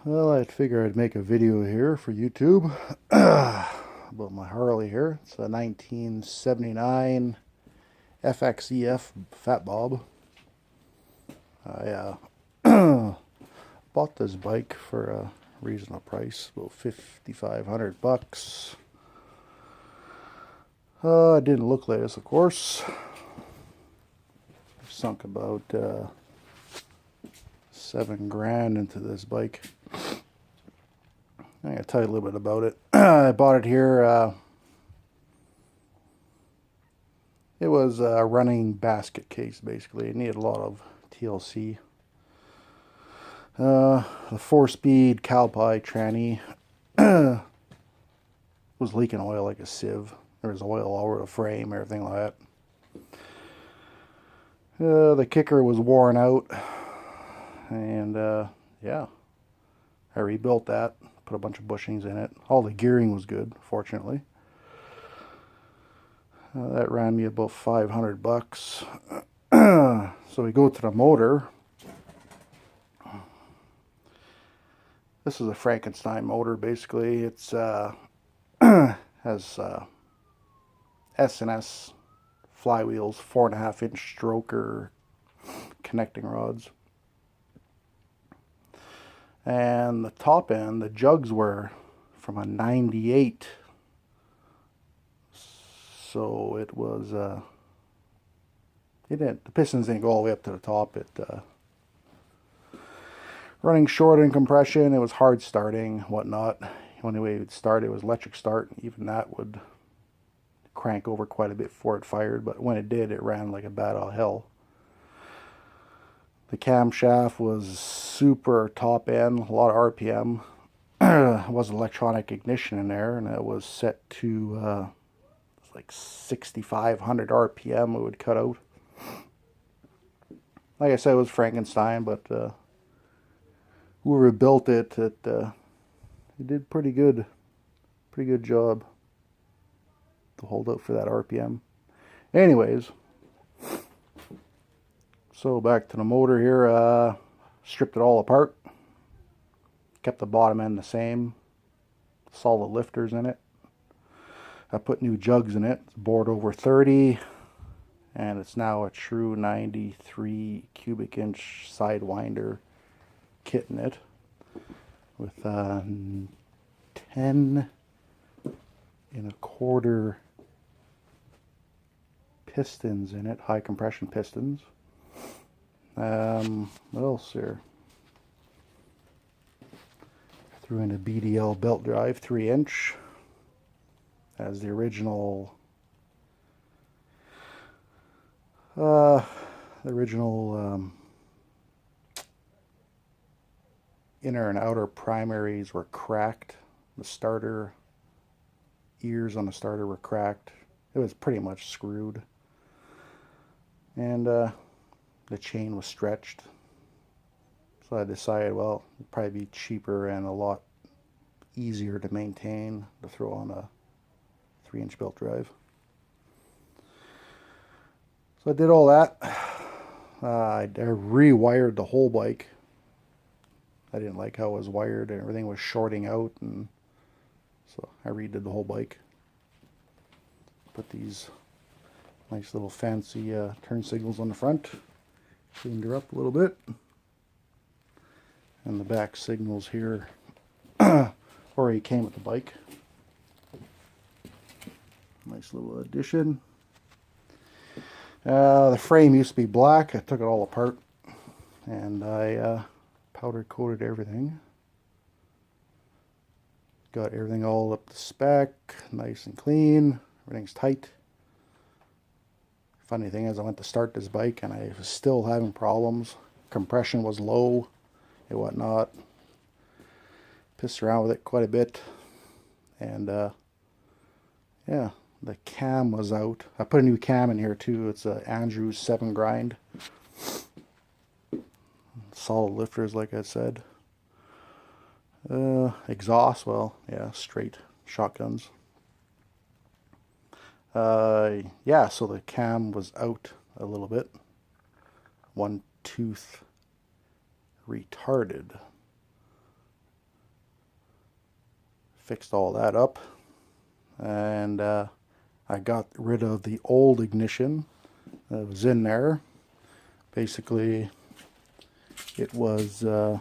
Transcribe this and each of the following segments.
Well, I figure I'd make a video here for YouTube about my Harley here. It's a 1979 fxef Fat Bob. I bought this bike for a reasonable price, about 5,500 bucks. It didn't look like this, of course. Sunk about 7 grand into this bike. I'm going to tell you a little bit about it. I bought it here. It was a running basket case, basically. It needed a lot of TLC. The 4-speed Calpi tranny was leaking oil like a sieve. There was oil all over the frame, everything like that. The kicker was worn out. And yeah, I rebuilt that. Put a bunch of bushings in it. All the gearing was good, fortunately. That ran me about 500 bucks. So we go to the motor. This is a Frankenstein motor, basically. It's has S&S flywheels, 4.5-inch stroker connecting rods. And the top end, the jugs were from a 98. So it was, the pistons didn't go all the way up to the top. It running short in compression. It was hard starting, whatnot. The only way it would start, it was electric start. Even that would crank over quite a bit before it fired. But when it did, it ran like a bat out of hell. The camshaft was super top end, a lot of RPM. It was electronic ignition in there, and it was set to like 6,500 RPM. It would cut out. Like I said, it was Frankenstein, but whoever built it, it did pretty good job to hold out for that RPM. Anyways. So back to the motor here, stripped it all apart, kept the bottom end the same, solid lifters in it. I put new jugs in it, it's bored over 30, and it's now a true 93 cubic inch sidewinder kit in it, with 10.25 pistons in it, high compression pistons. What else here? Threw in a BDL belt drive, 3-inch. As the original, inner and outer primaries were cracked. The starter ears on the starter were cracked. It was pretty much screwed. And the chain was stretched. So I decided, well, it'd probably be cheaper and a lot easier to maintain to throw on a 3-inch belt drive. So I did all that. I rewired the whole bike. I didn't like how it was wired, and everything was shorting out, and so I redid the whole bike. Put these nice little fancy turn signals on the front. Cleaned her up a little bit. And the back signals here already came with the bike. Nice little addition. The frame used to be black. I took it all apart and I powder coated everything. Got everything all up to spec, nice and clean. Everything's tight. Funny thing is, I went to start this bike and I was still having problems. Compression was low and whatnot. Pissed around with it quite a bit. And yeah, the cam was out. I put a new cam in here too. It's a Andrews 7 grind. Solid lifters, like I said. Exhaust, well, yeah, straight shotguns. Yeah, so the cam was out a little bit. One tooth retarded. fixed all that up, and I got rid of the old ignition that was in there. Basically, it was it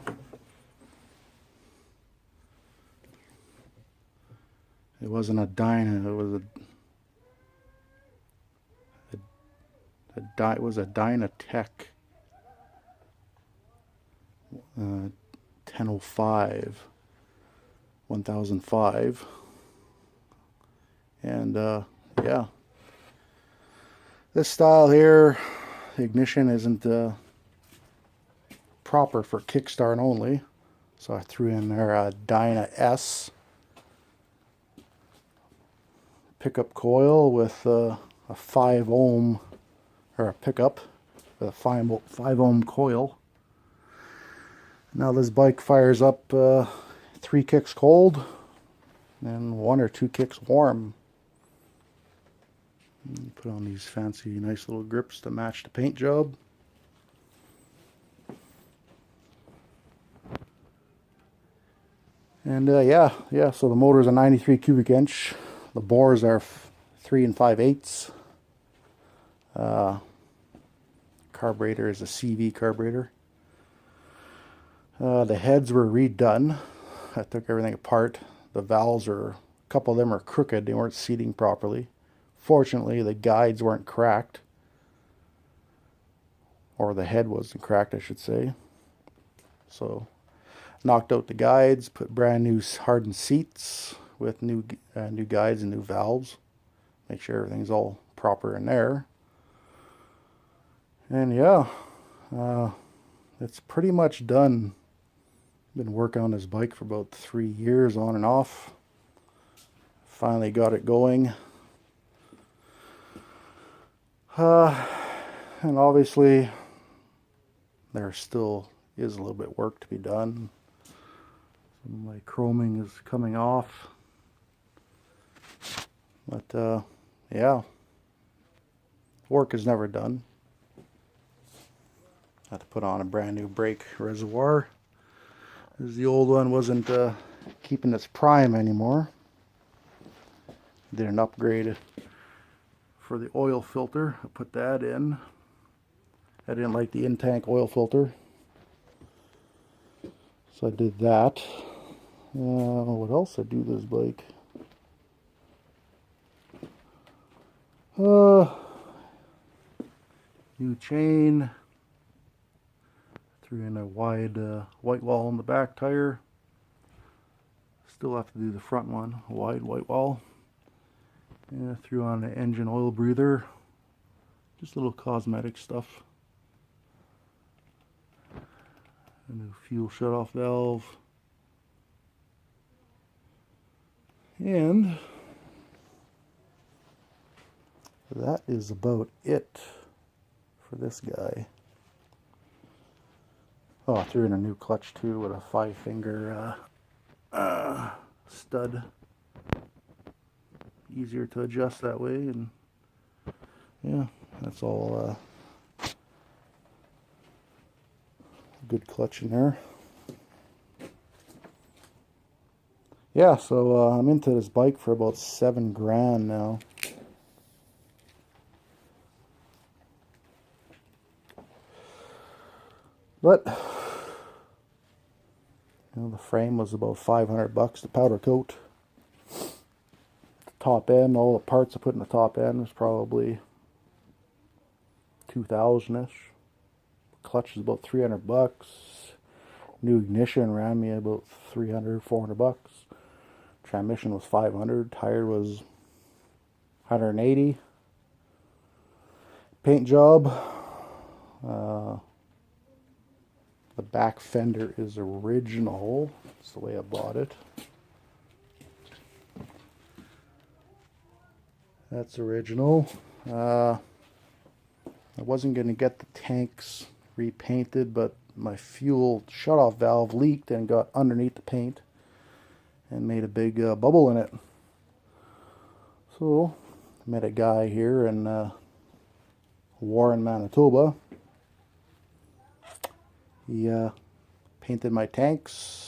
wasn't a Dyna. It was it was a Dynatech 1005 1005, and yeah, this style here, the ignition isn't proper for kickstart only, so I threw in there a Dyna S pickup coil with a 5 ohm, or a pickup with a 5 ohm coil. Now this bike fires up 3 kicks cold and 1 or 2 kicks warm. Put on these fancy nice little grips to match the paint job. And yeah, so the motor is a 93 cubic inch. The bores are 3 5/8. Carburetor is a CV carburetor. The heads were redone. I took everything apart. The valves a couple of them are crooked. They weren't seating properly. Fortunately, the guides weren't cracked. Or the head wasn't cracked, I should say. So, knocked out the guides, put brand new hardened seats with new guides and new valves. Make sure everything's all proper in there. And yeah, it's pretty much done. Been working on this bike for about 3 years on and off. Finally got it going. And obviously there still is a little bit of work to be done. My chroming is coming off. But yeah, work is never done. Had to put on a brand new brake reservoir, as the old one wasn't keeping its prime anymore. Did an upgrade for the oil filter. I put that in. I didn't like the in-tank oil filter, so I did that. What else I do to this bike? New chain. Threw in a wide white wall on the back tire. Still have to do the front one, a wide white wall. And I threw on an engine oil breather. Just little cosmetic stuff. A new fuel shutoff valve. And that is about it for this guy. Oh, I threw in a new clutch too with a 5-finger stud. Easier to adjust that way, and yeah, that's all good clutch in there. Yeah, so I'm into this bike for about $7 grand now. But you know, the frame was about $500. The powder coat, the top end, all the parts I put in the top end was probably $2,000-ish. Clutch is about $300. New ignition ran me about $300-400. Transmission was $500. Tire was $180. Paint job. The back fender is original. That's the way I bought it. That's original. I wasn't going to get the tanks repainted, but my fuel shutoff valve leaked and got underneath the paint and made a big bubble in it. So I met a guy here in Warren, Manitoba. He painted my tanks,